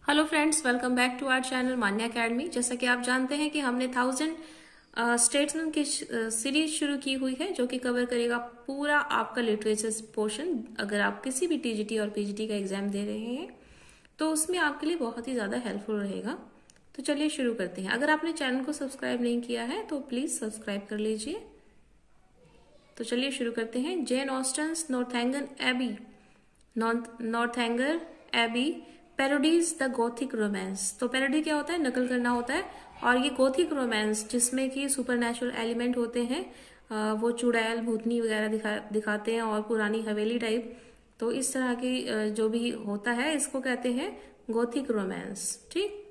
Hello friends, welcome back to our channel Manya Academy. जैसा कि आप जानते हैं कि हमने 1000 स्टेट्समैन की सीरीज शुरू की हुई है जो कि कवर करेगा पूरा आपका लिटरेचर पोर्शन। अगर आप किसी भी टीजीटी और पीजीटी का एग्जाम दे रहे हैं तो उसमें आपके लिए बहुत ही ज़्यादा हेल्पफुल रहेगा। तो चलिए शुरू करते हैं। अगर आपने चैनल को सब्सक्राइब नहीं किया है तो प्लीज़ सब्सक्राइब कर लीजिए। तो चलिए शुरू करते हैं। Jane Austen's Northanger Abbey parodies the Gothic romance. तो पैरोडी क्या होता है? नकल करना होता है। और ये गोथिक रोमांस जिसमें कि सुपरनैचुरल एलिमेंट होते हैं, वो चुड़ैल भूतनी वगैरह दिखाते हैं और पुरानी हवेली टाइप। तो इस तरह की जो भी होता है इसको कहते हैं गोथिक रोमांस। ठीक।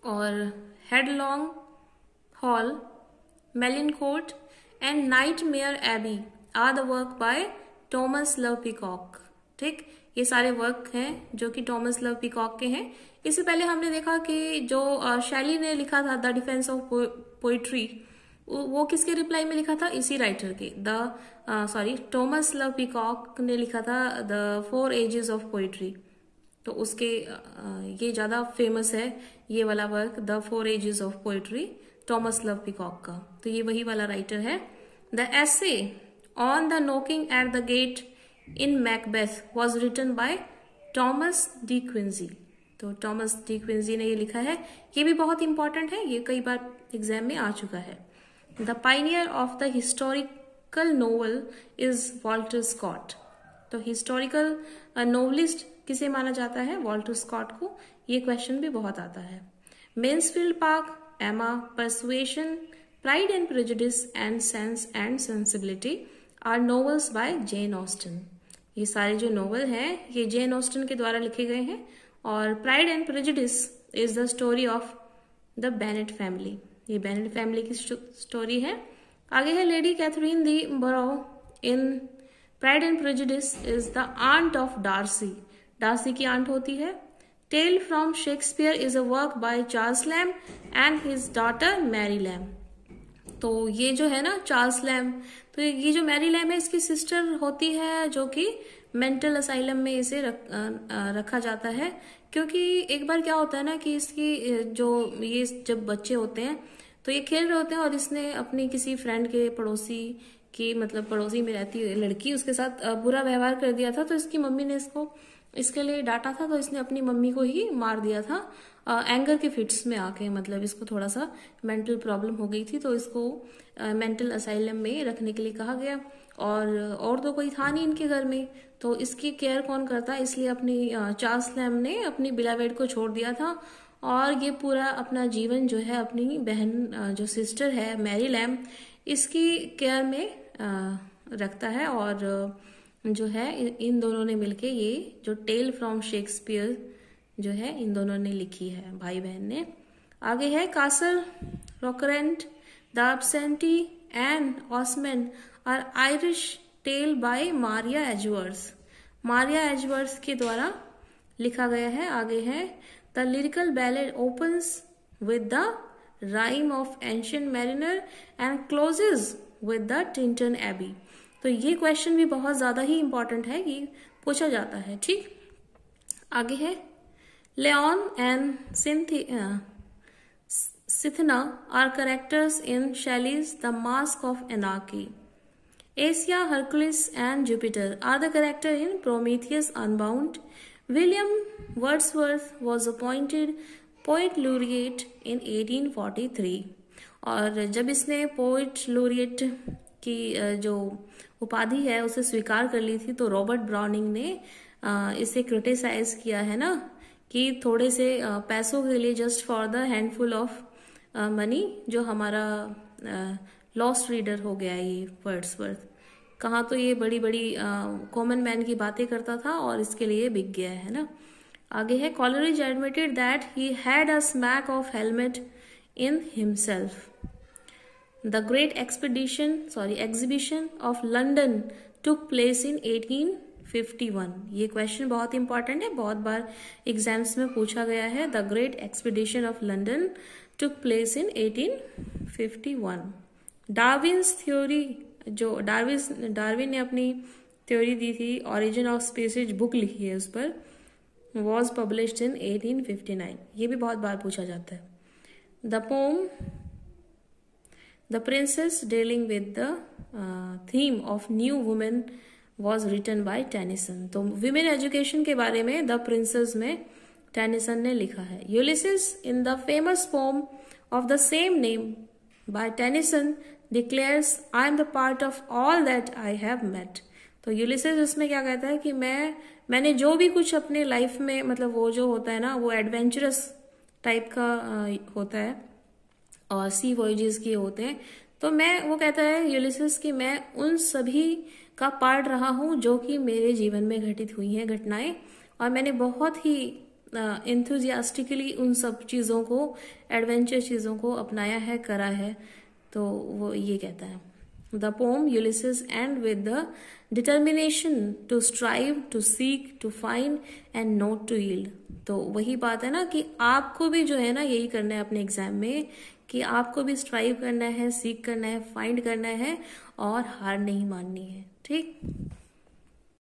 और Headlong Hall, Melincourt and Nightmare Abbey are the work by Thomas Love Peacock. ठीक, ये सारे वर्क हैं जो कि टॉमस लव पीकॉक के हैं। इससे पहले हमने देखा कि जो शैली ने लिखा था द डिफेंस ऑफ पोइट्री, वो किसके रिप्लाई में लिखा था? इसी राइटर के टॉमस लव पीकॉक ने लिखा था द 4 एजेस ऑफ पोइट्री। तो उसके ये ज्यादा फेमस है ये वाला work, the 4 ages of poetry, Thomas Love Peacock का। तो ये वही वाला राइटर है। The essay on the knocking at the gate in Macbeth was written by Thomas De Quincey. तो टॉमस डी क्विंसी ने ये लिखा है। ये भी बहुत इंपॉर्टेंट है, ये कई बार एग्जाम में आ चुका है। The pioneer of the historical novel is Walter Scott. तो हिस्टोरिकल नोवेलिस्ट किसे माना जाता है? वॉल्टर स्कॉट को। ये क्वेश्चन भी बहुत आता है। Mansfield Park, Emma, Persuasion, Pride and Prejudice and Sense and Sensibility are novels by Jane Austen. ये सारे जो नोवेल हैं ये जेन ऑस्टन के द्वारा लिखे गए हैं। और Pride and Prejudice is the story of the Bennet family. ये बेनेट फैमिली की स्टोरी है। आगे है Lady Catherine de Bourgh in Pride and Prejudice is the aunt of Darcy. Darcy की आंट होती है। Tale from Shakespeare is a work by Charles Lamb and his daughter Mary Lamb. तो ये जो है ना चार्ल्स लैम, तो ये जो मैरी लैम है इसकी सिस्टर होती है जो कि मेंटल असाइलम में इसे रखा जाता है। क्योंकि एक बार क्या होता है ना कि इसकी जो ये जब बच्चे होते हैं तो ये खेल रहे होते हैं और इसने अपनी किसी फ्रेंड के पड़ोसी की, मतलब पड़ोसी में रहती हुई लड़की, उसके साथ बुरा व्यवहार कर दिया था। तो इसकी मम्मी ने इसको इसके लिए डांटा था, तो इसने अपनी मम्मी को ही मार दिया था एंगर के फिट्स में आके। मतलब इसको थोड़ा सा मेंटल प्रॉब्लम हो गई थी तो इसको मेंटल असाइलम में रखने के लिए कहा गया। और तो कोई था नहीं इनके घर में, तो इसकी केयर कौन करता, इसलिए अपनी चार्ल्स लैम ने अपनी बिलावेड को छोड़ दिया था। और ये पूरा अपना जीवन जो है अपनी बहन जो सिस्टर है मैरी लैम, इसकी केयर में रखता है। और जो है इन दोनों ने मिलके ये जो टेल फ्रॉम शेक्सपियर जो है इन दोनों ने लिखी है, भाई बहन ने। आगे है Castle Rackrent, the Absentee and ऑसमैन are Irish tale by Maria Edgeworth. Maria Edgeworth के द्वारा लिखा गया है। आगे है the Lyrical Ballad opens with the Rime of Ancient Mariner and closes with the Tintern Abbey. तो ये क्वेश्चन भी बहुत ज्यादा ही इंपॉर्टेंट है, ये पूछा जाता है। ठीक। आगे है Laon and Cythna are characters in Shelley's the Mask of Anarchy. Asia, Hercules and Jupiter are the character in Prometheus Unbound. William Wordsworth was appointed poet laureate in 1843। और जब इसने पोएट लॉरिएट की जो उपाधि है उसे स्वीकार कर ली थी तो रॉबर्ट ब्राउनिंग ने इसे क्रिटिसाइज किया है ना कि थोड़े से पैसों के लिए, just for the handful of money, जो हमारा लॉस्ट रीडर हो गया ये वर्ड्सवर्थ। कहाँ तो ये बड़ी बड़ी कॉमन मैन की बातें करता था और इसके लिए बिक गया है ना। आगे है Coleridge admitted that he had a smack of helmet in himself. The great exhibition of London took place in 1851। ये क्वेश्चन बहुत इंपॉर्टेंट है, बहुत बार एग्जाम्स में पूछा गया है। The great expedition of London took place in 1851। Darwin's theory, जो Darwin ने अपनी थ्योरी दी थी, ओरिजिन ऑफ स्पीसीज बुक लिखी है उस पर। Was published in 1859। ये भी बहुत बार पूछा जाता है। The poem the Princess dealing with the theme of new women was written by Tennyson. तो विमेन एजुकेशन के बारे में द प्रिंसेस में टेनिसन ने लिखा है। Ulysses in the famous poem of the same name by Tennyson declares I am the part of all that I have met. तो Ulysses इसमें क्या कहता है कि मैंने जो भी कुछ अपने लाइफ में, मतलब वो जो होता है ना, वो एडवेंचरस टाइप का होता है और सी वॉयजेस किए होते हैं, तो वो कहता है यूलिसिस कि मैं उन सभी का पार्ट रहा हूं जो कि मेरे जीवन में घटित हुई हैं घटनाएं, और मैंने बहुत ही एंथुजियास्टिकली उन सब चीज़ों को, एडवेंचर चीज़ों को अपनाया है, करा है। तो वो ये कहता है, the poem Ulysses end with the determination to strive, to seek, to find and not to yield. तो वही बात है ना कि आपको भी जो है ना यही करना है अपने एग्जाम में, कि आपको भी स्ट्राइव करना है, सीक करना है, फाइंड करना है और हार नहीं माननी है। ठीक।